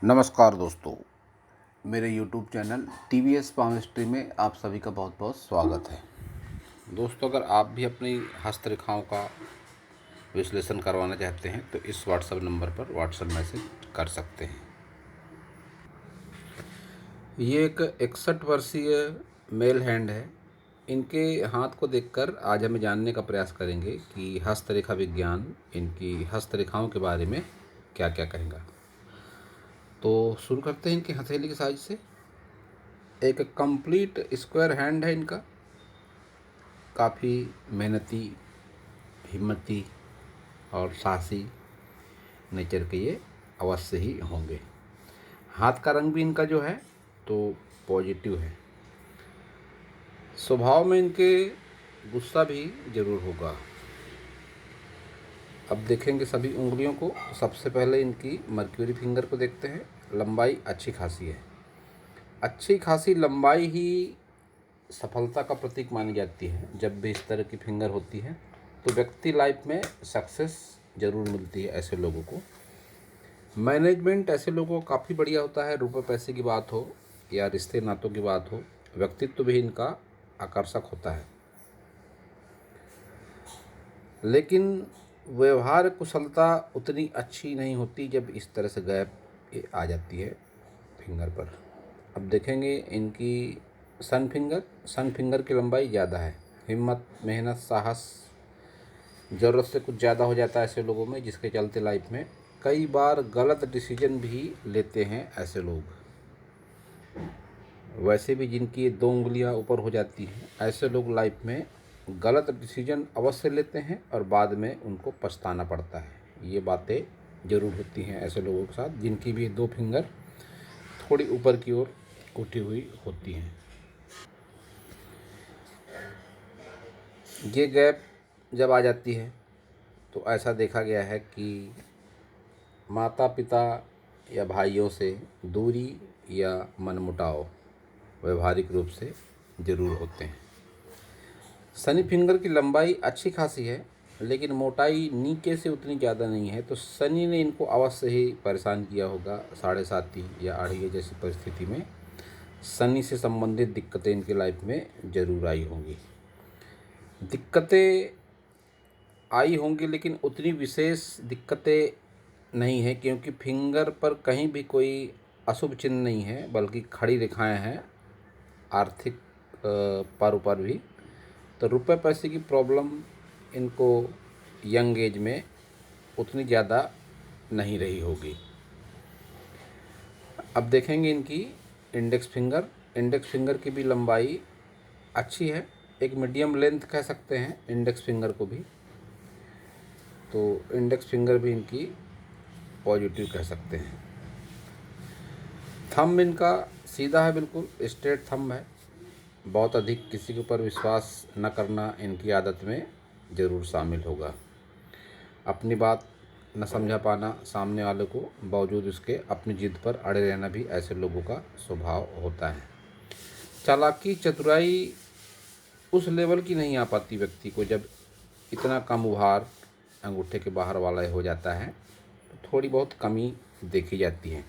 नमस्कार दोस्तों, मेरे YouTube चैनल TVS पामिस्ट्री में आप सभी का बहुत बहुत स्वागत है। दोस्तों, अगर आप भी अपनी हस्तरेखाओं का विश्लेषण करवाना चाहते हैं तो इस व्हाट्सएप नंबर पर व्हाट्सएप मैसेज कर सकते हैं। ये एक 61 वर्षीय मेल हैंड है। इनके हाथ को देखकर आज हम जानने का प्रयास करेंगे कि हस्तरेखा विज्ञान इनकी हस्तरेखाओं के बारे में क्या क्या कहेगा। तो शुरू करते हैं इनकी हथेली की साइज से। एक कंप्लीट स्क्वायर हैंड है इनका। काफ़ी मेहनती, हिम्मती और साहसी नेचर के ये अवश्य ही होंगे। हाथ का रंग भी इनका जो है तो पॉजिटिव है। स्वभाव में इनके गुस्सा भी ज़रूर होगा। अब देखेंगे सभी उंगलियों को। सबसे पहले इनकी मर्क्यूरी फिंगर को देखते हैं। लंबाई अच्छी खासी है। अच्छी खासी लंबाई ही सफलता का प्रतीक मानी जाती है। जब भी इस तरह की फिंगर होती है तो व्यक्ति लाइफ में सक्सेस ज़रूर मिलती है। ऐसे लोगों को मैनेजमेंट ऐसे लोगों को काफ़ी बढ़िया होता है। रुपए पैसे की बात हो या रिश्ते नातों की बात हो, व्यक्तित्व भी इनका आकर्षक होता है। लेकिन व्यवहार कुशलता उतनी अच्छी नहीं होती जब इस तरह से गैप आ जाती है फिंगर पर। अब देखेंगे इनकी सन फिंगर की लंबाई ज़्यादा है। हिम्मत, मेहनत, साहस ज़रूरत से कुछ ज़्यादा हो जाता है ऐसे लोगों में, जिसके चलते लाइफ में कई बार गलत डिसीजन भी लेते हैं ऐसे लोग। वैसे भी जिनकी ये 2 उंगलियां ऊपर हो जाती हैं, ऐसे लोग लाइफ में गलत डिसीजन अवश्य लेते हैं और बाद में उनको पछताना पड़ता है। ये बातें ज़रूर होती हैं ऐसे लोगों के साथ जिनकी भी 2 फिंगर थोड़ी ऊपर की ओर उठी हुई होती हैं। ये गैप जब आ जाती है तो ऐसा देखा गया है कि माता पिता या भाइयों से दूरी या मनमुटाव व्यवहारिक रूप से ज़रूर होते हैं। शनि फिंगर की लंबाई अच्छी खासी है, लेकिन मोटाई नीचे से उतनी ज़्यादा नहीं है। तो शनि ने इनको अवश्य ही परेशान किया होगा। 7.5 या आढ़िया जैसी परिस्थिति में शनि से संबंधित दिक्कतें इनकी लाइफ में ज़रूर आई होंगी। दिक्कतें आई होंगी लेकिन उतनी विशेष दिक्कतें नहीं है, क्योंकि फिंगर पर कहीं भी कोई अशुभ चिन्ह नहीं है, बल्कि खड़ी रेखाएं हैं आर्थिक पर्व पर भी। तो रुपए पैसे की प्रॉब्लम इनको यंग एज में उतनी ज़्यादा नहीं रही होगी। अब देखेंगे इनकी इंडेक्स फिंगर की भी लंबाई अच्छी है। एक मीडियम लेंथ कह सकते हैं इंडेक्स फिंगर को भी। तो इंडेक्स फिंगर भी इनकी पॉजिटिव कह सकते हैं। थंब इनका सीधा है, बिल्कुल स्ट्रेट थंब है। बहुत अधिक किसी के ऊपर विश्वास न करना इनकी आदत में ज़रूर शामिल होगा। अपनी बात न समझा पाना सामने वाले को, बावजूद उसके अपनी जिद पर अड़े रहना भी ऐसे लोगों का स्वभाव होता है। चालाकी, चतुराई उस लेवल की नहीं आ पाती व्यक्ति को जब इतना कम उभार अंगूठे के बाहर वाला हो जाता है, तो थोड़ी बहुत कमी देखी जाती है।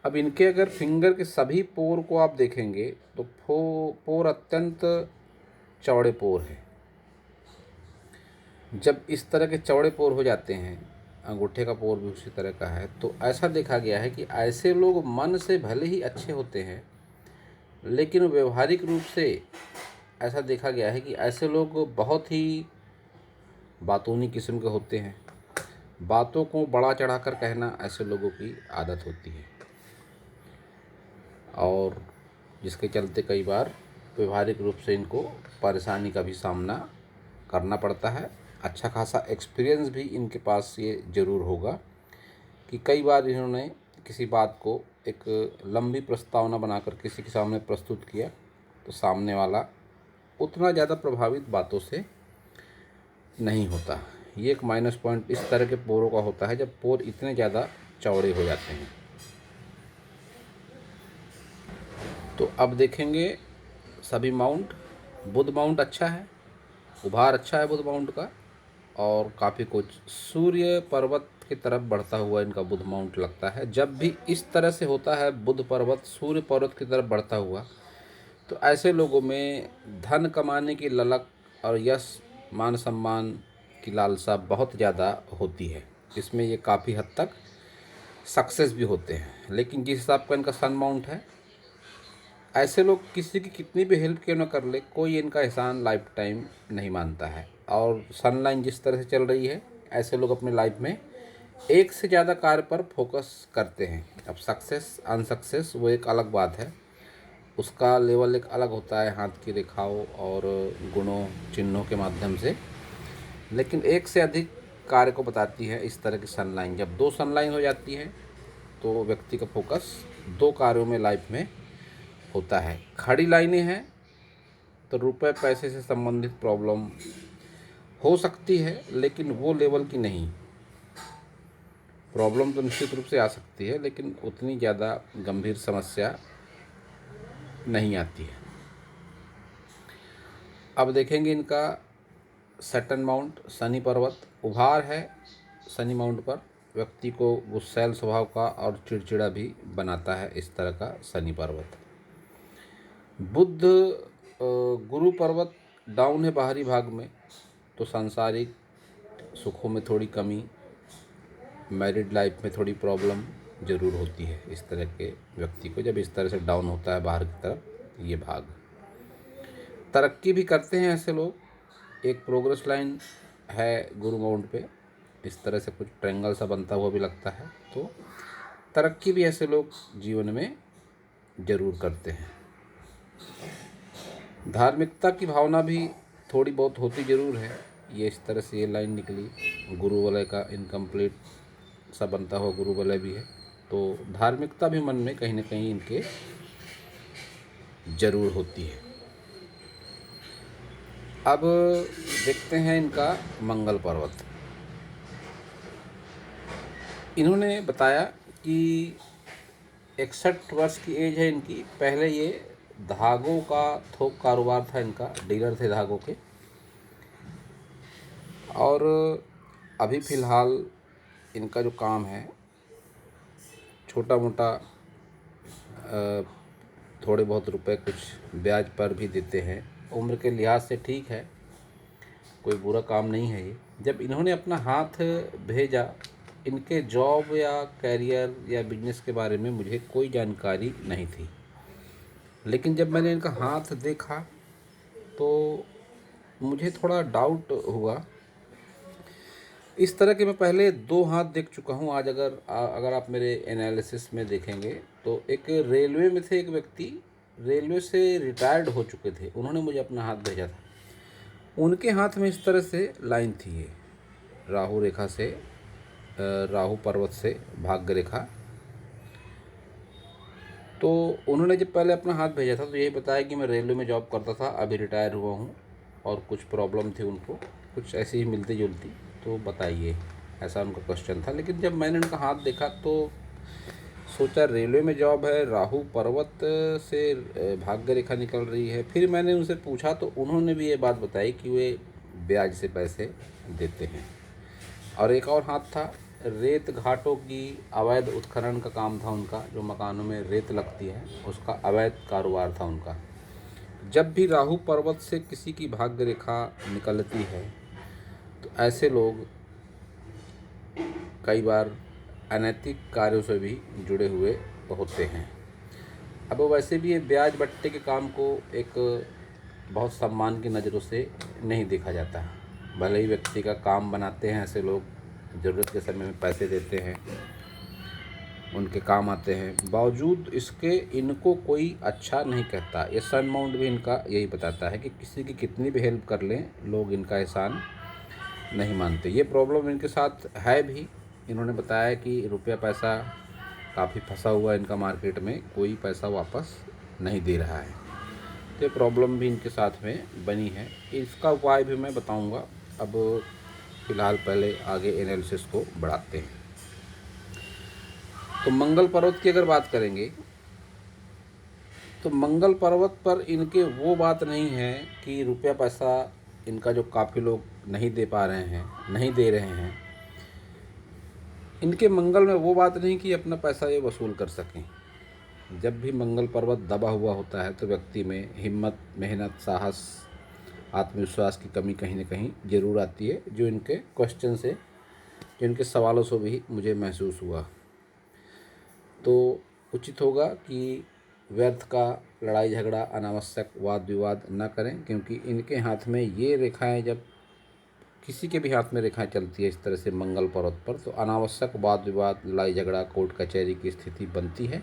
अब इनके अगर फिंगर के सभी पोर को आप देखेंगे तो पोर अत्यंत चौड़े पोर है। जब इस तरह के चौड़े पोर हो जाते हैं, अंगूठे का पोर भी उसी तरह का है, तो ऐसा देखा गया है कि ऐसे लोग मन से भले ही अच्छे होते हैं, लेकिन व्यवहारिक रूप से ऐसा देखा गया है कि ऐसे लोग बहुत ही बातूनी किस्म के होते हैं। बातों को बड़ा चढ़ाकर कहना ऐसे लोगों की आदत होती है, और जिसके चलते कई बार व्यवहारिक रूप से इनको परेशानी का भी सामना करना पड़ता है। अच्छा खासा एक्सपीरियंस भी इनके पास ये ज़रूर होगा कि कई बार इन्होंने किसी बात को एक लंबी प्रस्तावना बनाकर किसी के सामने प्रस्तुत किया, तो सामने वाला उतना ज़्यादा प्रभावित बातों से नहीं होता। ये एक माइनस पॉइंट इस तरह के पोरों का होता है, जब पोर इतने ज़्यादा चौड़े हो जाते हैं। तो अब देखेंगे सभी माउंट। बुध माउंट अच्छा है, उभार अच्छा है बुध माउंट का, और काफ़ी कुछ सूर्य, पर्वत की तरफ बढ़ता हुआ इनका बुध माउंट लगता है। जब भी इस तरह से होता है बुध पर्वत सूर्य पर्वत की तरफ बढ़ता हुआ, तो ऐसे लोगों में धन कमाने की ललक और यश मान सम्मान की लालसा बहुत ज़्यादा होती है। इसमें ये काफ़ी हद तक सक्सेस भी होते हैं। लेकिन जिस हिसाब का इनका सन माउंट है, ऐसे लोग किसी की कितनी भी हेल्प क्यों न कर ले, कोई इनका एहसान लाइफ टाइम नहीं मानता है। और सन लाइन जिस तरह से चल रही है, ऐसे लोग अपने लाइफ में एक से ज़्यादा कार्य पर फोकस करते हैं। अब सक्सेस अनसक्सेस वो एक अलग बात है, उसका लेवल एक अलग होता है हाथ की रेखाओं और गुणों चिन्हों के माध्यम से। लेकिन एक से अधिक कार्य को बताती है इस तरह की सन लाइन। जब 2 सन लाइन हो जाती है तो व्यक्ति का फोकस 2 कार्यों में लाइफ में होता है। खड़ी लाइनें हैं तो रुपए पैसे से संबंधित प्रॉब्लम हो सकती है, लेकिन वो लेवल की नहीं। प्रॉब्लम तो निश्चित रूप से आ सकती है, लेकिन उतनी ज़्यादा गंभीर समस्या नहीं आती है। अब देखेंगे इनका सैटर्न माउंट शनि पर्वत उभार है। शनि माउंट पर व्यक्ति को गुस्सैल स्वभाव का और चिड़चिड़ा भी बनाता है इस तरह का शनि पर्वत। बुध गुरु पर्वत डाउन है बाहरी भाग में, तो सांसारिक सुखों में थोड़ी कमी, मैरिड लाइफ में थोड़ी प्रॉब्लम ज़रूर होती है इस तरह के व्यक्ति को, जब इस तरह से डाउन होता है बाहर की तरफ ये भाग। तरक्की भी करते हैं ऐसे लोग, एक प्रोग्रेस लाइन है गुरु माउंट पे, इस तरह से कुछ ट्रायंगल सा बनता हुआ भी लगता है, तो तरक्की भी ऐसे लोग जीवन में ज़रूर करते हैं। धार्मिकता की भावना भी थोड़ी बहुत होती ज़रूर है। ये इस तरह से ये लाइन निकली, गुरु वलय का इनकम्प्लीट सा बनता हुआ गुरु वलय भी है, तो धार्मिकता भी मन में कहीं ना कहीं इनके ज़रूर होती है। अब देखते हैं इनका मंगल पर्वत। इन्होंने बताया कि 61 वर्ष की एज है इनकी। पहले ये धागों का थोक कारोबार था इनका, डीलर थे धागों के, और अभी फ़िलहाल इनका जो काम है छोटा मोटा थोड़े बहुत रुपए कुछ ब्याज पर भी देते हैं। उम्र के लिहाज से ठीक है, कोई बुरा काम नहीं है ये। जब इन्होंने अपना हाथ भेजा, इनके जॉब या कैरियर या बिजनेस के बारे में मुझे कोई जानकारी नहीं थी, लेकिन जब मैंने इनका हाथ देखा तो मुझे थोड़ा डाउट हुआ। इस तरह के मैं पहले 2 हाथ देख चुका हूँ। आज अगर आप मेरे एनालिसिस में देखेंगे तो एक रेलवे में थे, एक व्यक्ति रेलवे से रिटायर्ड हो चुके थे, उन्होंने मुझे अपना हाथ भेजा था। उनके हाथ में इस तरह से लाइन थी, ये राहु रेखा से, राहु पर्वत से भाग्य रेखा। तो उन्होंने जब पहले अपना हाथ भेजा था तो यही बताया कि मैं रेलवे में जॉब करता था, अभी रिटायर हुआ हूँ, और कुछ प्रॉब्लम थी उनको, कुछ ऐसी ही मिलती जुलती, तो बताइए, ऐसा उनका क्वेश्चन था। लेकिन जब मैंने उनका हाथ देखा तो सोचा रेलवे में जॉब है, राहु पर्वत से भाग्य रेखा निकल रही है। फिर मैंने उनसे पूछा तो उन्होंने भी ये बात बताई कि वे ब्याज से पैसे देते हैं। और एक और हाथ था, रेत घाटों की अवैध उत्खनन का काम था उनका, जो मकानों में रेत लगती है उसका अवैध कारोबार था उनका। जब भी राहु पर्वत से किसी की भाग्य रेखा निकलती है तो ऐसे लोग कई बार अनैतिक कार्यों से भी जुड़े हुए होते हैं। अब वैसे भी ये ब्याज बट्टे के काम को एक बहुत सम्मान की नज़रों से नहीं देखा जाता। भले ही व्यक्ति का काम बनाते हैं ऐसे लोग, ज़रूरत के समय में पैसे देते हैं, उनके काम आते हैं, बावजूद इसके इनको कोई अच्छा नहीं कहता। ये सन माउंट भी इनका यही बताता है कि किसी की कितनी भी हेल्प कर लें, लोग इनका एहसान नहीं मानते। ये प्रॉब्लम इनके साथ है भी। इन्होंने बताया कि रुपया पैसा काफ़ी फंसा हुआ है इनका मार्केट में, कोई पैसा वापस नहीं दे रहा है, तो ये प्रॉब्लम भी इनके साथ में बनी है। इसका उपाय भी मैं बताऊंगा। अब फ़िलहाल पहले आगे एनालिसिस को बढ़ाते हैं। तो मंगल पर्वत की अगर बात करेंगे तो मंगल पर्वत पर इनके वो बात नहीं है कि रुपया पैसा इनका जो काफ़ी लोग नहीं दे पा रहे हैं, नहीं दे रहे हैं, इनके मंगल में वो बात नहीं कि अपना पैसा ये वसूल कर सकें। जब भी मंगल पर्वत दबा हुआ होता है तो व्यक्ति में हिम्मत, मेहनत, साहस, आत्मविश्वास की कमी कहीं न कहीं ज़रूर आती है, जो इनके क्वेश्चन से, जो इनके सवालों से भी मुझे महसूस हुआ। तो उचित होगा कि व्यर्थ का लड़ाई झगड़ा, अनावश्यक वाद विवाद न करें, क्योंकि इनके हाथ में ये रेखाएं, जब किसी के भी हाथ में रेखाएं चलती है इस तरह से मंगल पर्वत पर, तो अनावश्यक वाद विवाद, लड़ाई झगड़ा, कोर्ट कचहरी की स्थिति बनती है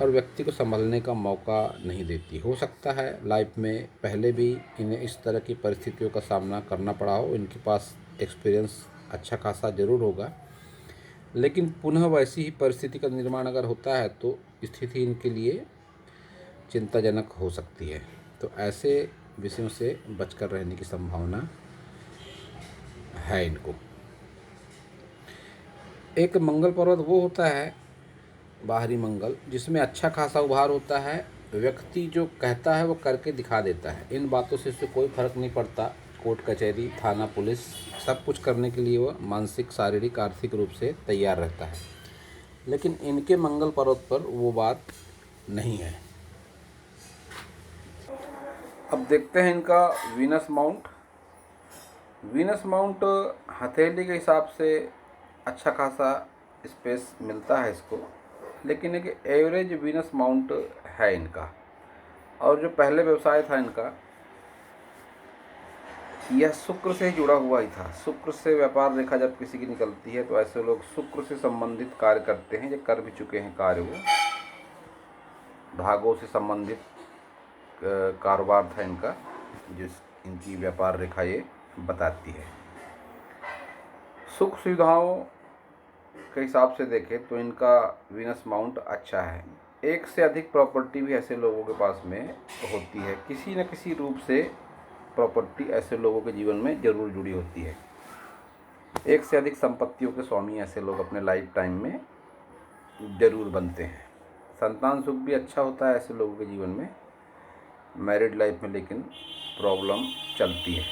और व्यक्ति को संभलने का मौका नहीं देती। हो सकता है लाइफ में पहले भी इन्हें इस तरह की परिस्थितियों का सामना करना पड़ा हो, इनके पास एक्सपीरियंस अच्छा खासा ज़रूर होगा, लेकिन पुनः वैसी ही परिस्थिति का निर्माण अगर होता है तो स्थिति इनके लिए चिंताजनक हो सकती है। तो ऐसे विषयों से बचकर रहने की संभावना है इनको। एक मंगल पर्वत वो होता है, बाहरी मंगल, जिसमें अच्छा खासा उभार होता है। व्यक्ति जो कहता है वो करके दिखा देता है। इन बातों से उससे कोई फर्क नहीं पड़ता। कोर्ट कचहरी, थाना, पुलिस, सब कुछ करने के लिए वो मानसिक, शारीरिक, आर्थिक रूप से तैयार रहता है। लेकिन इनके मंगल पर्वत पर वो बात नहीं है। अब देखते हैं इनका वीनस माउंट। वीनस माउंट हथेली के हिसाब से अच्छा खासा स्पेस मिलता है इसको, लेकिन एक एवरेज वीनस माउंट है इनका। और जो पहले व्यवसाय था इनका, यह शुक्र से ही जुड़ा हुआ ही था। शुक्र से व्यापार रेखा जब किसी की निकलती है तो ऐसे लोग शुक्र से संबंधित कार्य करते हैं, ये कर भी चुके हैं कार्य। वो भागों से संबंधित कारोबार था इनका, जिस इनकी व्यापार रेखा ये बताती है। सुख सुविधाओं के हिसाब से देखें तो इनका वीनस माउंट अच्छा है। एक से अधिक प्रॉपर्टी भी ऐसे लोगों के पास में होती है। किसी न किसी रूप से प्रॉपर्टी ऐसे लोगों के जीवन में ज़रूर जुड़ी होती है। एक से अधिक संपत्तियों के स्वामी ऐसे लोग अपने लाइफ टाइम में ज़रूर बनते हैं। संतान सुख भी अच्छा होता है ऐसे लोगों के जीवन में। मैरिड लाइफ में लेकिन प्रॉब्लम चलती है।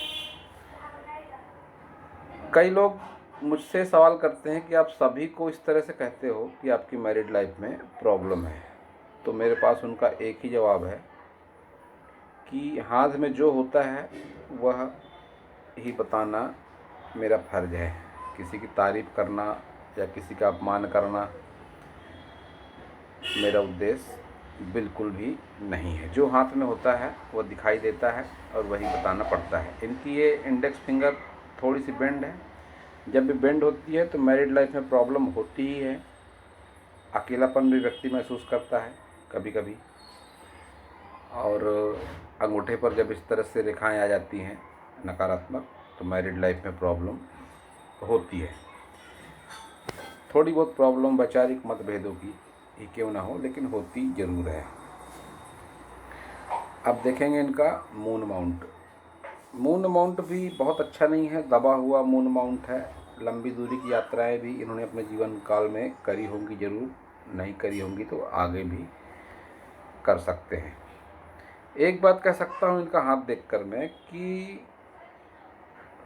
कई लोग मुझसे सवाल करते हैं कि आप सभी को इस तरह से कहते हो कि आपकी मैरिड लाइफ में प्रॉब्लम है। तो मेरे पास उनका एक ही जवाब है कि हाथ में जो होता है वह ही बताना मेरा फर्ज है। किसी की तारीफ़ करना या किसी का अपमान करना मेरा उद्देश्य बिल्कुल भी नहीं है। जो हाथ में होता है वो दिखाई देता है और वही बताना पड़ता है। इनकी ये इंडेक्स फिंगर थोड़ी सी बेंड है। जब भी बेंड होती है तो मैरिड लाइफ में प्रॉब्लम होती ही है। अकेलापन भी व्यक्ति महसूस करता है कभी कभी, और अंगूठे पर जब इस तरह से रेखाएं आ जाती हैं नकारात्मक, तो मैरिड लाइफ में प्रॉब्लम होती है। थोड़ी बहुत प्रॉब्लम वैचारिक मतभेदों की ही क्यों ना हो, लेकिन होती ज़रूर है। अब देखेंगे इनका मून माउंट। मून माउंट भी बहुत अच्छा नहीं है, दबा हुआ मून माउंट है। लंबी दूरी की यात्राएं भी इन्होंने अपने जीवन काल में करी होंगी ज़रूर, नहीं करी होंगी तो आगे भी कर सकते हैं। एक बात कह सकता हूँ इनका हाथ देखकर मैं कि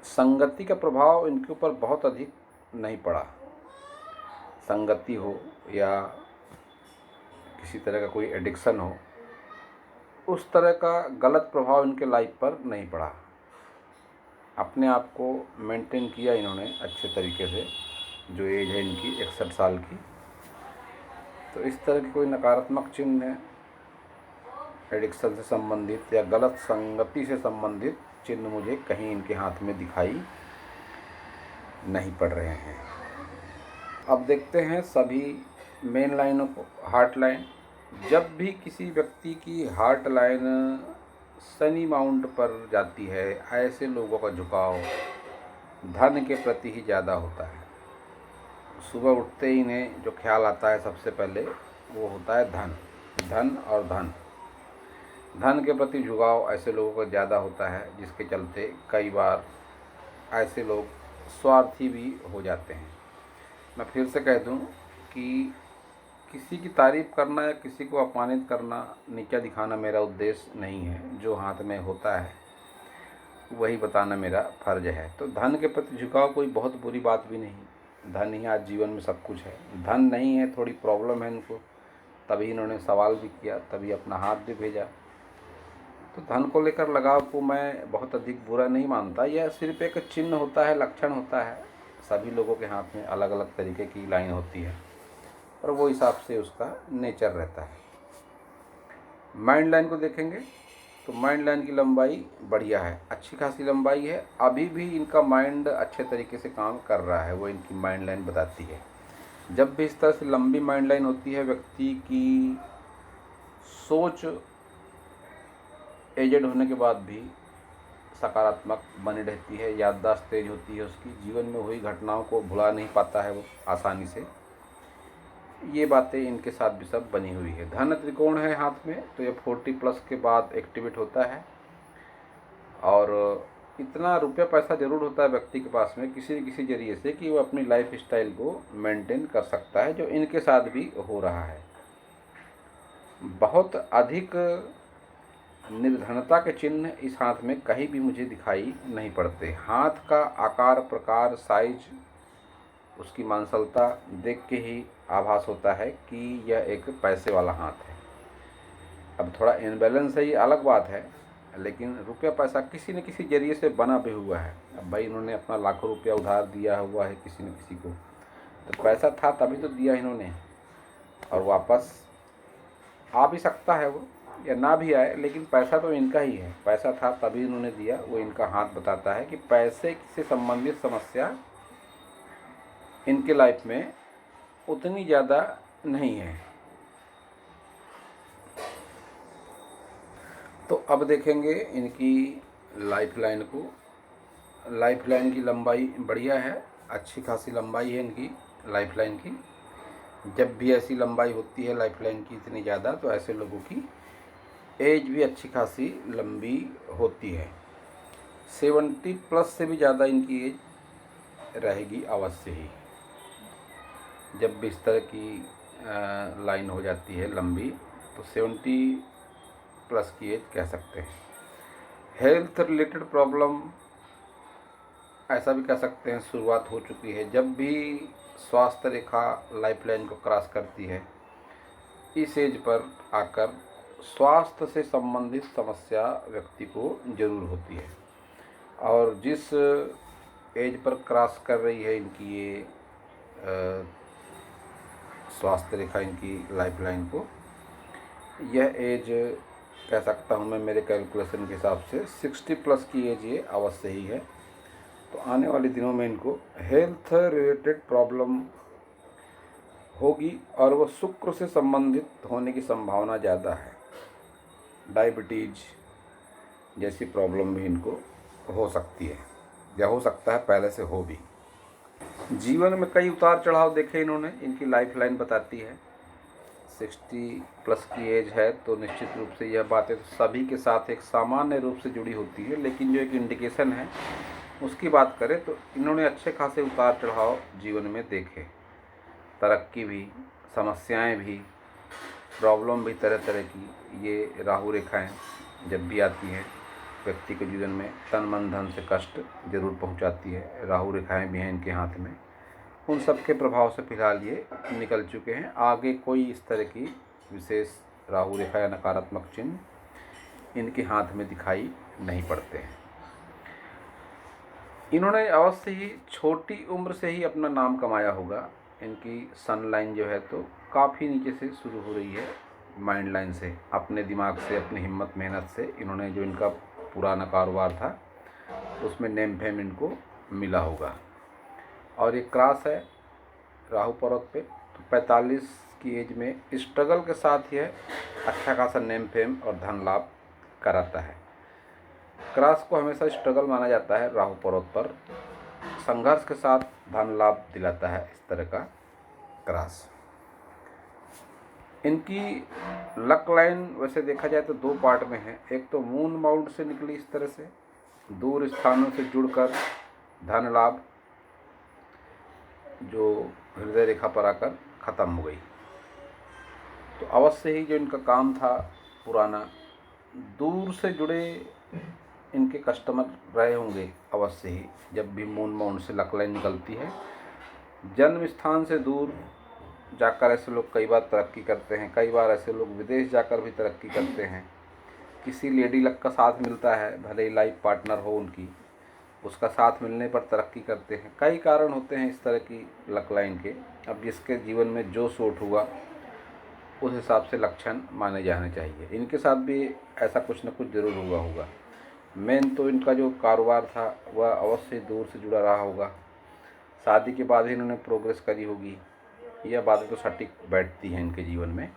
संगति का प्रभाव इनके ऊपर बहुत अधिक नहीं पड़ा। संगति हो या किसी तरह का कोई एडिक्शन हो, उस तरह का गलत प्रभाव इनके लाइफ पर नहीं पड़ा। अपने आप को मेंटेन किया इन्होंने अच्छे तरीके से। जो एज है इनकी 61 साल की, तो इस तरह की कोई नकारात्मक चिन्ह है, एडिक्शन से संबंधित या गलत संगति से संबंधित चिन्ह मुझे कहीं इनके हाथ में दिखाई नहीं पड़ रहे हैं। अब देखते हैं सभी मेन लाइनों को। Heart line. जब भी किसी व्यक्ति की हार्ट लाइन शनि माउंट पर जाती है, ऐसे लोगों का झुकाव धन के प्रति ही ज़्यादा होता है। सुबह उठते ही इन्हें जो ख्याल आता है सबसे पहले वो होता है धन, धन और धन। धन के प्रति झुकाव ऐसे लोगों का ज़्यादा होता है, जिसके चलते कई बार ऐसे लोग स्वार्थी भी हो जाते हैं। मैं फिर से कह दूं कि किसी की तारीफ़ करना या किसी को अपमानित करना, नीचा दिखाना मेरा उद्देश्य नहीं है। जो हाथ में होता है वही बताना मेरा फर्ज है। तो धन के प्रति झुकाव कोई बहुत बुरी बात भी नहीं। धन ही आज जीवन में सब कुछ है। धन नहीं है, थोड़ी प्रॉब्लम है इनको, तभी इन्होंने सवाल भी किया, तभी अपना हाथ भी भेजा। तो धन को लेकर लगाव को मैं बहुत अधिक बुरा नहीं मानता। यह सिर्फ एक चिन्ह होता है, लक्षण होता है। सभी लोगों के हाथ में अलग अलग तरीके की लाइन होती है और वो हिसाब से उसका नेचर रहता है। माइंड लाइन को देखेंगे तो माइंड लाइन की लंबाई बढ़िया है, अच्छी खासी लंबाई है। अभी भी इनका माइंड अच्छे तरीके से काम कर रहा है, वो इनकी माइंड लाइन बताती है। जब भी इस तरह से लंबी माइंड लाइन होती है, व्यक्ति की सोच एजेड होने के बाद भी सकारात्मक बनी रहती है, याददाश्त तेज होती है उसकी, जीवन में हुई घटनाओं को भुला नहीं पाता है वो आसानी से। ये बातें इनके साथ भी सब बनी हुई है। धन त्रिकोण है हाथ में, तो ये 40+ के बाद एक्टिवेट होता है और इतना रुपया पैसा ज़रूर होता है व्यक्ति के पास में किसी न किसी जरिए से कि वो अपनी लाइफ स्टाइल को मेंटेन कर सकता है, जो इनके साथ भी हो रहा है। बहुत अधिक निर्धनता के चिन्ह इस हाथ में कहीं भी मुझे दिखाई नहीं पड़ते। हाथ का आकार, प्रकार, साइज, उसकी मांसलता देख के ही आभास होता है कि यह एक पैसे वाला हाथ है। अब थोड़ा इनबैलेंस है, ये अलग बात है, लेकिन रुपया पैसा किसी न किसी जरिए से बना भी हुआ है। अब भाई इन्होंने अपना लाखों रुपया उधार दिया हुआ है किसी न किसी को, तो पैसा था तभी तो दिया इन्होंने, और वापस आ भी सकता है वो या ना भी आए, लेकिन पैसा तो इनका ही है। पैसा था तभी इन्होंने दिया, वो इनका हाथ बताता है कि पैसे से संबंधित समस्या इनके लाइफ में उतनी ज़्यादा नहीं है। तो अब देखेंगे इनकी लाइफ लाइन को। लाइफ लाइन की लंबाई बढ़िया है, अच्छी खासी लंबाई है इनकी लाइफ लाइन की। जब भी ऐसी लंबाई होती है लाइफ लाइन की इतनी ज़्यादा, तो ऐसे लोगों की एज भी अच्छी खासी लंबी होती है। 70+ से भी ज़्यादा इनकी एज रहेगी अवश्य ही। जब भी इस तरह की लाइन हो जाती है लंबी, तो 70+ की एज कह सकते हैं। हेल्थ रिलेटेड प्रॉब्लम ऐसा भी कह सकते हैं शुरुआत हो चुकी है। जब भी स्वास्थ्य रेखा लाइफ लाइन को क्रॉस करती है, इस एज पर आकर स्वास्थ्य से संबंधित समस्या व्यक्ति को जरूर होती है। और जिस एज पर क्रॉस कर रही है इनकी ये स्वास्थ्य रेखा इनकी लाइफ लाइन को, यह एज कह सकता हूँ मैं मेरे कैलकुलेशन के हिसाब से 60+ की एज ये अवश्य ही है। तो आने वाले दिनों में इनको हेल्थ रिलेटेड प्रॉब्लम होगी और वो शुक्र से संबंधित होने की संभावना ज़्यादा है। डायबिटीज जैसी प्रॉब्लम भी इनको हो सकती है, या हो सकता है पहले से हो भी। जीवन में कई उतार चढ़ाव देखे इन्होंने, इनकी लाइफ लाइन बताती है। 60+ की एज है, तो निश्चित रूप से यह बातें तो सभी के साथ एक सामान्य रूप से जुड़ी होती है, लेकिन जो एक इंडिकेशन है उसकी बात करें तो इन्होंने अच्छे खासे उतार चढ़ाव जीवन में देखे। तरक्की भी, समस्याएं भी, प्रॉब्लम भी तरह तरह की। ये राहु रेखाएं जब भी आती हैं व्यक्ति के जीवन में तन मन धन से कष्ट जरूर पहुंचाती है। राहु रेखाएं भी हैं इनके हाथ में, उन सब के प्रभाव से फिलहाल ये निकल चुके हैं। आगे कोई इस तरह की विशेष राहु रेखा या नकारात्मक चिन्ह इनके हाथ में दिखाई नहीं पड़ते हैं। इन्होंने अवश्य ही छोटी उम्र से ही अपना नाम कमाया होगा। इनकी सन लाइन जो है तो काफ़ी नीचे से शुरू हो रही है, माइंड लाइन से। अपने दिमाग से, अपनी हिम्मत मेहनत से इन्होंने जो इनका पुराना कारोबार था उसमें नेम फेम इनको मिला होगा। और ये क्रॉस है राहु पर्वत पे, तो 45 की एज में स्ट्रगल के साथ यह अच्छा खासा नेम फेम और धन लाभ कराता है। क्रॉस को हमेशा स्ट्रगल माना जाता है। राहु पर्वत पर संघर्ष के साथ धन लाभ दिलाता है इस तरह का क्रॉस। इनकी लक लाइन वैसे देखा जाए तो 2 पार्ट में है। एक तो मून माउंट से निकली इस तरह से, दूर स्थानों से जुड़कर धन लाभ जो हृदय रेखा पर आकर ख़त्म हो गई। तो अवश्य ही जो इनका काम था पुराना, दूर से जुड़े इनके कस्टमर रहे होंगे अवश्य ही। जब भी मून माउंट से लक लाइन निकलती है जन्म स्थान से दूर जाकर ऐसे लोग कई बार तरक्की करते हैं, कई बार ऐसे लोग विदेश जाकर भी तरक्की करते हैं। किसी लेडी लक का साथ मिलता है, भले ही लाइफ पार्टनर हो उनकी, उसका साथ मिलने पर तरक्की करते हैं। कई कारण होते हैं इस तरह की लक लाइन के। अब जिसके जीवन में जो सूट हुआ उस हिसाब से लक्षण माने जाने चाहिए। इनके साथ भी ऐसा कुछ न कुछ ज़रूर हुआ होगा। मेन तो इनका जो कारोबार था वह अवश्य दूर से जुड़ा रहा होगा। शादी के बाद ही इन्होंने प्रोग्रेस करी होगी, यह बातें तो सटीक बैठती हैं इनके जीवन में।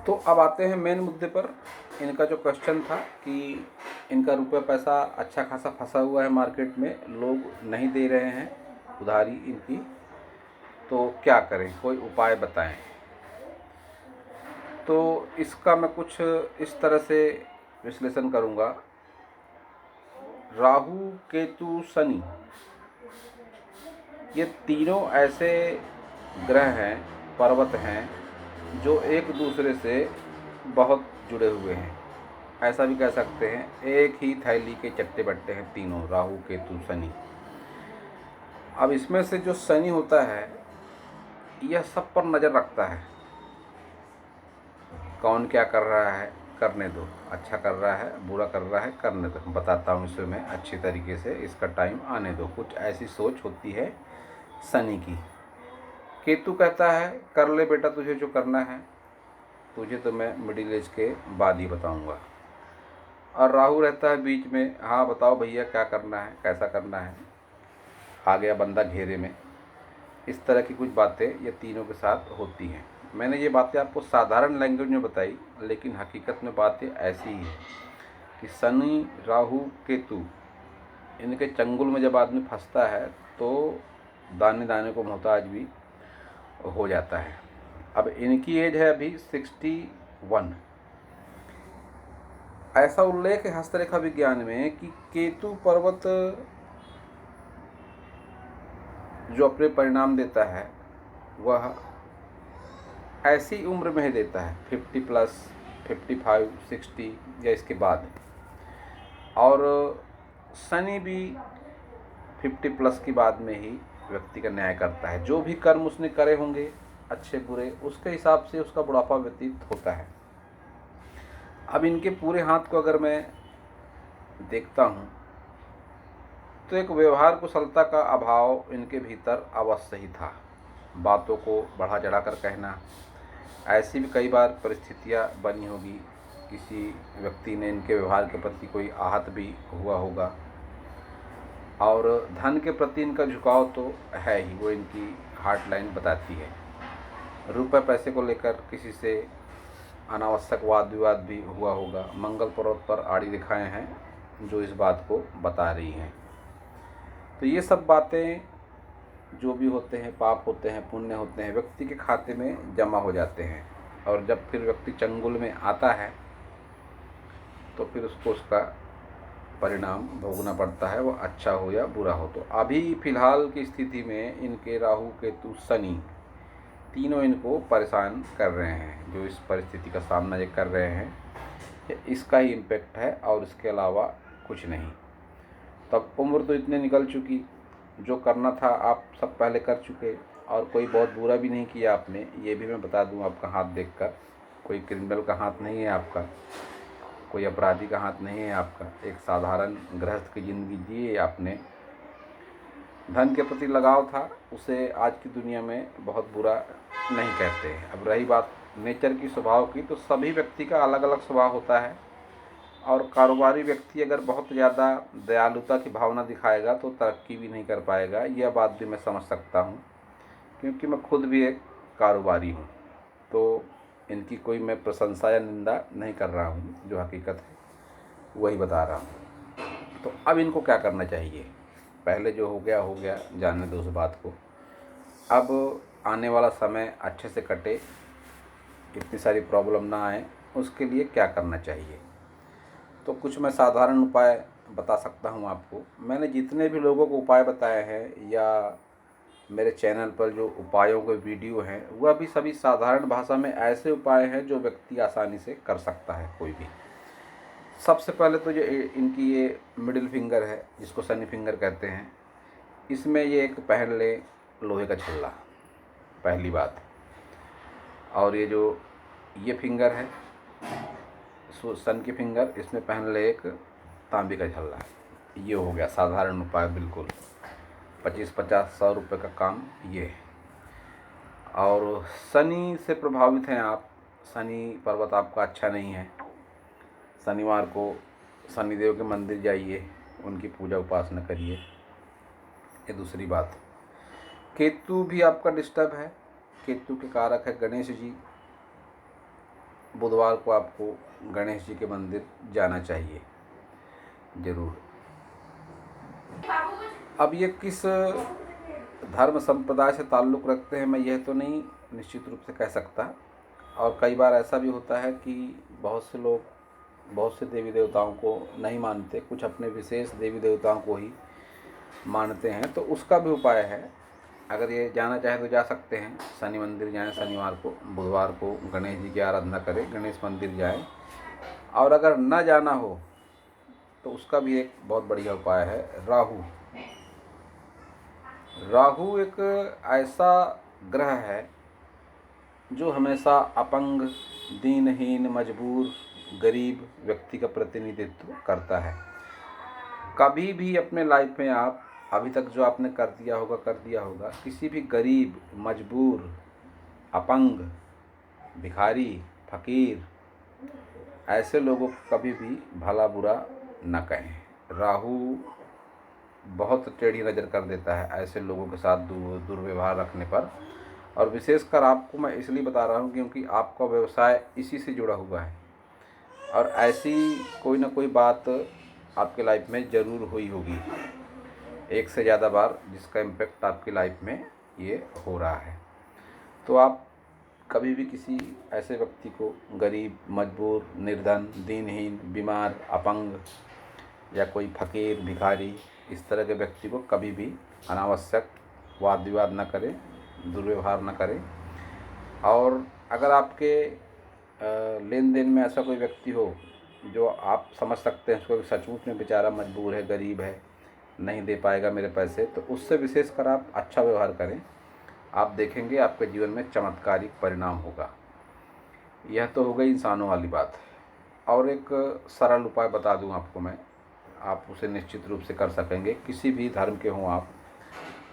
तो अब आते हैं मेन मुद्दे पर। इनका जो क्वेश्चन था कि इनका रुपया पैसा अच्छा खासा फंसा हुआ है मार्केट में, लोग नहीं दे रहे हैं उधारी इनकी, तो क्या करें, कोई उपाय बताएं। तो इसका मैं कुछ इस तरह से विश्लेषण करूंगा। राहु, केतु, शनि, ये तीनों ऐसे ग्रह हैं, पर्वत हैं, जो एक दूसरे से बहुत जुड़े हुए हैं। ऐसा भी कह सकते हैं एक ही थैली के चट्टे बट्टे हैं तीनों, राहु, केतु, शनि। अब इसमें से जो शनि होता है यह सब पर नज़र रखता है। कौन क्या कर रहा है, करने दो, अच्छा कर रहा है, बुरा कर रहा है, करने दो, बताता हूँ इसे मैं अच्छी तरीके से, इसका टाइम आने दो। कुछ ऐसी सोच होती है शनि की। केतु कहता है कर ले बेटा तुझे जो करना है, तुझे तो मैं मिडिल एज के बाद ही बताऊँगा। और राहु रहता है बीच में, हाँ बताओ भैया क्या करना है, कैसा करना है, आ गया बंदा घेरे में। इस तरह की कुछ बातें ये तीनों के साथ होती हैं। मैंने ये बातें आपको साधारण लैंग्वेज में बताई, लेकिन हकीकत में बातें ऐसी ही हैं कि शनि, राहु, केतु, इनके चंगुल में जब आदमी फंसता है तो दाने दाने को मोहताज भी हो जाता है। अब इनकी एज है अभी 61। ऐसा उल्लेख है हस्तरेखा विज्ञान में कि केतु पर्वत जो अपने परिणाम देता है वह ऐसी उम्र में ही देता है 50 प्लस, 55, 60 या इसके बाद। और शनि भी 50 प्लस के बाद में ही व्यक्ति का न्याय करता है। जो भी कर्म उसने करे होंगे अच्छे बुरे, उसके हिसाब से उसका बुढ़ापा व्यतीत होता है। अब इनके पूरे हाथ को अगर मैं देखता हूँ तो एक व्यवहार कुशलता का अभाव इनके भीतर अवश्य ही था। बातों को बढ़ा चढ़ा कर कहना, ऐसी भी कई बार परिस्थितियाँ बनी होगी, किसी व्यक्ति ने इनके व्यवहार के प्रति कोई आहत भी हुआ होगा। और धन के प्रति इनका झुकाव तो है ही, वो इनकी हार्ट लाइन बताती है। रुपए पैसे को लेकर किसी से अनावश्यक वाद विवाद भी हुआ होगा। मंगल पर्वत पर आड़ी रेखाएं हैं जो इस बात को बता रही हैं। तो ये सब बातें जो भी होते हैं, पाप होते हैं, पुण्य होते हैं, व्यक्ति के खाते में जमा हो जाते हैं। और जब फिर व्यक्ति चंगुल में आता है तो फिर उसको उसका परिणाम भोगना पड़ता है, वो अच्छा हो या बुरा हो। तो अभी फ़िलहाल की स्थिति में इनके राहु, केतु, शनि तीनों इनको परेशान कर रहे हैं। जो इस परिस्थिति का सामना ये कर रहे हैं, इसका ही इम्पेक्ट है और इसके अलावा कुछ नहीं। तब उम्र तो इतने निकल चुकी, जो करना था आप सब पहले कर चुके, और कोई बहुत बुरा भी नहीं किया आपने। ये भी मैं बता दूं आपका हाथ देखकर, कोई क्रिमिनल का हाथ नहीं है आपका, कोई अपराधी का हाथ नहीं है आपका। एक साधारण गृहस्थ की ज़िंदगी जिए आपने। धन के प्रति लगाव था, उसे आज की दुनिया में बहुत बुरा नहीं कहते हैं। अब रही बात नेचर की, स्वभाव की, तो सभी व्यक्ति का अलग अलग स्वभाव होता है। और कारोबारी व्यक्ति अगर बहुत ज़्यादा दयालुता की भावना दिखाएगा तो तरक्की भी नहीं कर पाएगा। यह बात भी मैं समझ सकता हूँ, क्योंकि मैं खुद भी एक कारोबारी हूँ। तो इनकी कोई मैं प्रशंसा या निंदा नहीं कर रहा हूँ, जो हकीकत है वही बता रहा हूँ। तो अब इनको क्या करना चाहिए? पहले जो हो गया, जानने दो उस बात को। अब आने वाला समय अच्छे से कटे, इतनी सारी प्रॉब्लम ना आए, उसके लिए क्या करना चाहिए? तो कुछ मैं साधारण उपाय बता सकता हूँ आपको। मैंने जितने भी लोगों को उपाय बताए हैं, या मेरे चैनल पर जो उपायों के वीडियो हैं, वह भी सभी साधारण भाषा में ऐसे उपाय हैं जो व्यक्ति आसानी से कर सकता है। कोई भी सबसे पहले तो जो इनकी ये मिडिल फिंगर है, जिसको शनि फिंगर कहते हैं, इसमें ये एक पहन ले लोहे का छल्ला, पहली बात। और ये जो ये फिंगर है सन की फिंगर, इसमें पहन ले एक तांबे का छल्ला। ये हो गया साधारण उपाय, बिल्कुल 25-50-100 रुपये का काम ये है। और शनि से प्रभावित हैं आप, शनि पर्वत आपका अच्छा नहीं है, शनिवार को शनिदेव के मंदिर जाइए, उनकी पूजा उपासना करिए। ये दूसरी बात। केतु भी आपका डिस्टर्ब है, केतु के कारक है गणेश जी। बुधवार को आपको गणेश जी के मंदिर जाना चाहिए ज़रूर। अब ये किस धर्म संप्रदाय से ताल्लुक़ रखते हैं मैं यह तो नहीं निश्चित रूप से कह सकता। और कई बार ऐसा भी होता है कि बहुत से लोग बहुत से देवी देवताओं को नहीं मानते, कुछ अपने विशेष देवी देवताओं को ही मानते हैं, तो उसका भी उपाय है। अगर ये जाना चाहे तो जा सकते हैं, शनि मंदिर जाएं शनिवार को, बुधवार को गणेश जी की आराधना करें, गणेश मंदिर जाएं। और अगर न जाना हो तो उसका भी एक बहुत बढ़िया उपाय है, राहु। राहु एक ऐसा ग्रह है जो हमेशा अपंग, दीनहीन, मजबूर, गरीब व्यक्ति का प्रतिनिधित्व करता है। कभी भी अपने लाइफ में आप अभी तक जो आपने कर दिया होगा, किसी भी गरीब, मजबूर, अपंग, भिखारी, फकीर, ऐसे लोगों को कभी भी भला बुरा न कहें। राहु बहुत टेढ़ी नज़र कर देता है ऐसे लोगों के साथ दुर्व्यवहार रखने पर। और विशेषकर आपको मैं इसलिए बता रहा हूँ क्योंकि आपका व्यवसाय इसी से जुड़ा हुआ है, और ऐसी कोई ना कोई बात आपके लाइफ में ज़रूर हुई होगी, एक से ज़्यादा बार, जिसका इम्पेक्ट आपकी लाइफ में ये हो रहा है। तो आप कभी भी किसी ऐसे व्यक्ति को, गरीब, मजबूर, निर्धन, दीनहीन, बीमार, अपंग या कोई फकीर, भिखारी, इस तरह के व्यक्ति को कभी भी अनावश्यक वाद विवाद न करें, दुर्व्यवहार न करें। और अगर आपके लेन देन में ऐसा कोई व्यक्ति हो जो आप समझ सकते हैं उसको सचमुच में बेचारा मजबूर है, गरीब है, नहीं दे पाएगा मेरे पैसे, तो उससे विशेषकर आप अच्छा व्यवहार करें। आप देखेंगे आपके जीवन में चमत्कारिक परिणाम होगा। यह तो हो गई इंसानों वाली बात। और एक सरल उपाय बता दूं आपको मैं, आप उसे निश्चित रूप से कर सकेंगे। किसी भी धर्म के हों आप,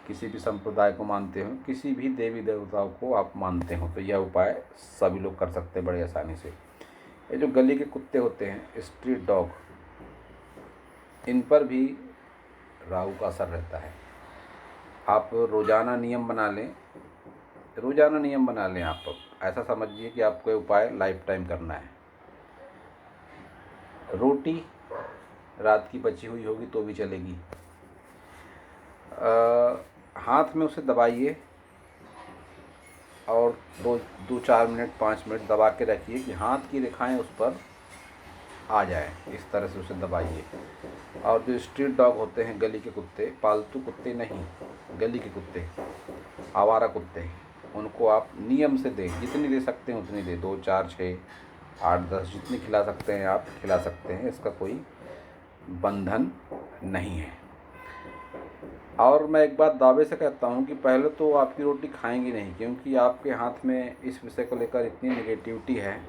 किसी भी संप्रदाय को मानते हो, किसी भी देवी देवताओं को आप मानते हो, तो यह उपाय सभी लोग कर सकते हैं बड़े आसानी से। ये जो गली के कुत्ते होते हैं, स्ट्रीट डॉग, इन पर भी राहु का असर रहता है। आप रोज़ाना नियम बना लें, आप ऐसा समझिए कि आपको उपाय लाइफ टाइम करना है। रोटी रात की बची हुई होगी तो भी चलेगी, हाथ में उसे दबाइए और 2-4 मिनट 5 मिनट दबा के रखिए कि हाथ की रेखाएं उस पर आ जाए, इस तरह से उसे दबाइए। और जो स्ट्रीट डॉग होते हैं, गली के कुत्ते, पालतू कुत्ते नहीं, गली के कुत्ते, आवारा कुत्ते, उनको आप नियम से दें, जितनी दे सकते हैं उतनी दें, 2, 4, 6, 8, 10, जितनी खिला सकते हैं आप खिला सकते हैं, इसका कोई बंधन नहीं है। और मैं एक बात दावे से कहता हूँ कि पहले तो आपकी रोटी खाएंगी नहीं, क्योंकि आपके हाथ में इस विषय को लेकर इतनी नेगेटिविटी है,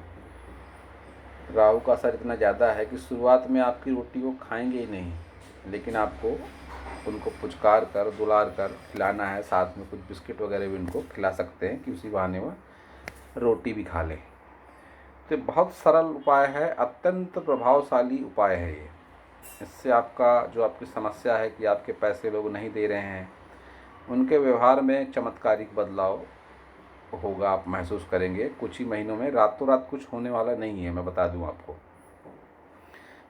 राहु का असर इतना ज़्यादा है कि शुरुआत में आपकी रोटी वो खाएंगे ही नहीं, लेकिन आपको उनको पुचकार कर, दुलार कर खिलाना है। साथ में कुछ बिस्किट वगैरह भी उनको खिला सकते हैं कि उसी बहाने वो रोटी भी खा लें। तो बहुत सरल उपाय है, अत्यंत प्रभावशाली उपाय है ये। इससे आपका जो आपकी समस्या है कि आपके पैसे लोग नहीं दे रहे हैं, उनके व्यवहार में चमत्कारिक बदलाव होगा, आप महसूस करेंगे कुछ ही महीनों में। रातों रात कुछ होने वाला नहीं है, मैं बता दूं आपको।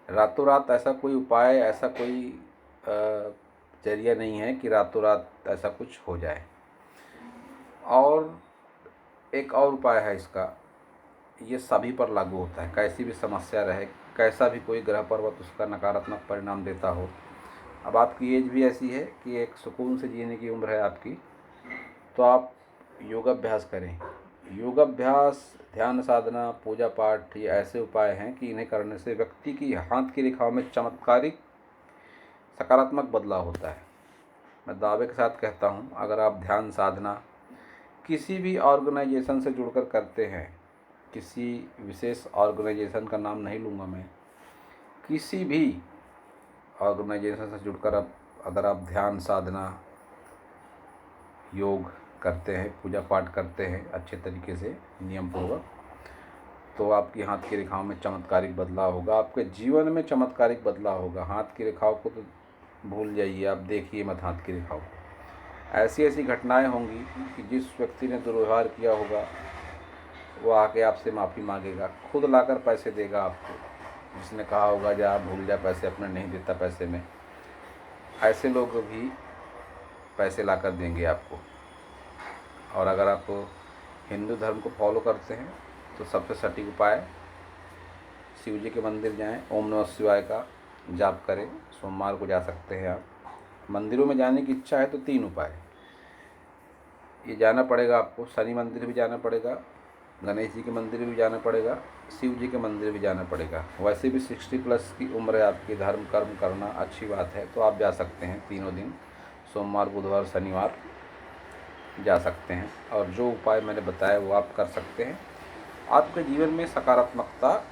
रातों रात ऐसा कोई उपाय, ऐसा कोई जरिया नहीं है कि रातों रात ऐसा कुछ हो जाए। और एक और उपाय है इसका, ये सभी पर लागू होता है, कैसी भी समस्या रहे, कैसा भी कोई ग्रह पर्वत उसका नकारात्मक परिणाम देता हो। अब आपकी एज भी ऐसी है कि एक सुकून से जीने की उम्र है आपकी, तो आप योगाभ्यास करें। योगाभ्यास, ध्यान साधना, पूजा पाठ ये ऐसे उपाय हैं कि इन्हें करने से व्यक्ति की हाथ की रेखाओं में चमत्कारिक सकारात्मक बदलाव होता है। मैं दावे के साथ कहता हूँ, अगर आप ध्यान साधना किसी भी ऑर्गेनाइजेशन से जुड़कर करते हैं, किसी विशेष ऑर्गेनाइजेशन का नाम नहीं लूँगा मैं, किसी भी ऑर्गेनाइजेशन से जुड़कर अगर आप ध्यान साधना, योग करते हैं, पूजा पाठ करते हैं अच्छे तरीके से नियम पूर्वक, तो आपकी हाथ की रेखाओं में चमत्कारिक बदलाव होगा। आपके जीवन में चमत्कारिक बदलाव होगा। हाथ की रेखाओं को तो भूल जाइए, आप देखिए मत हाथ की रेखाओं को। ऐसी ऐसी घटनाएं होंगी कि जिस व्यक्ति ने दुर्व्यवहार किया होगा वो आके आपसे माफ़ी मांगेगा, खुद लाकर पैसे देगा आपको। जिसने कहा होगा जा भूल जा पैसे अपने, नहीं देता पैसे में, ऐसे लोग भी पैसे लाकर देंगे आपको। और अगर आप हिंदू धर्म को फॉलो करते हैं तो सबसे सटीक उपाय, शिव जी के मंदिर जाएं, ओम नमः शिवाय का जाप करें। सोमवार को जा सकते हैं आप। मंदिरों में जाने की इच्छा है तो 3 उपाय ये जाना पड़ेगा आपको। शनि मंदिर भी जाना पड़ेगा, गणेश जी के मंदिर भी जाना पड़ेगा, शिव जी के मंदिर भी जाना पड़ेगा। वैसे भी 60+ की उम्र है आपकी, धर्म कर्म करना अच्छी बात है, तो आप जा सकते हैं तीनों दिन, सोमवार, बुधवार, शनिवार जा सकते हैं। और जो उपाय मैंने बताया वो आप कर सकते हैं। आपके जीवन में सकारात्मकता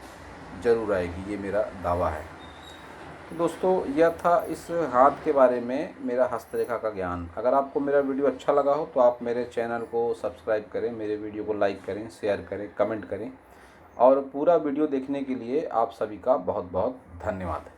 ज़रूर आएगी, ये मेरा दावा है। तो दोस्तों, यह था इस हाथ के बारे में मेरा हस्तरेखा का ज्ञान। अगर आपको मेरा वीडियो अच्छा लगा हो तो आप मेरे चैनल को सब्सक्राइब करें, मेरे वीडियो को लाइक करें, शेयर करें, कमेंट करें। और पूरा वीडियो देखने के लिए आप सभी का बहुत बहुत धन्यवाद।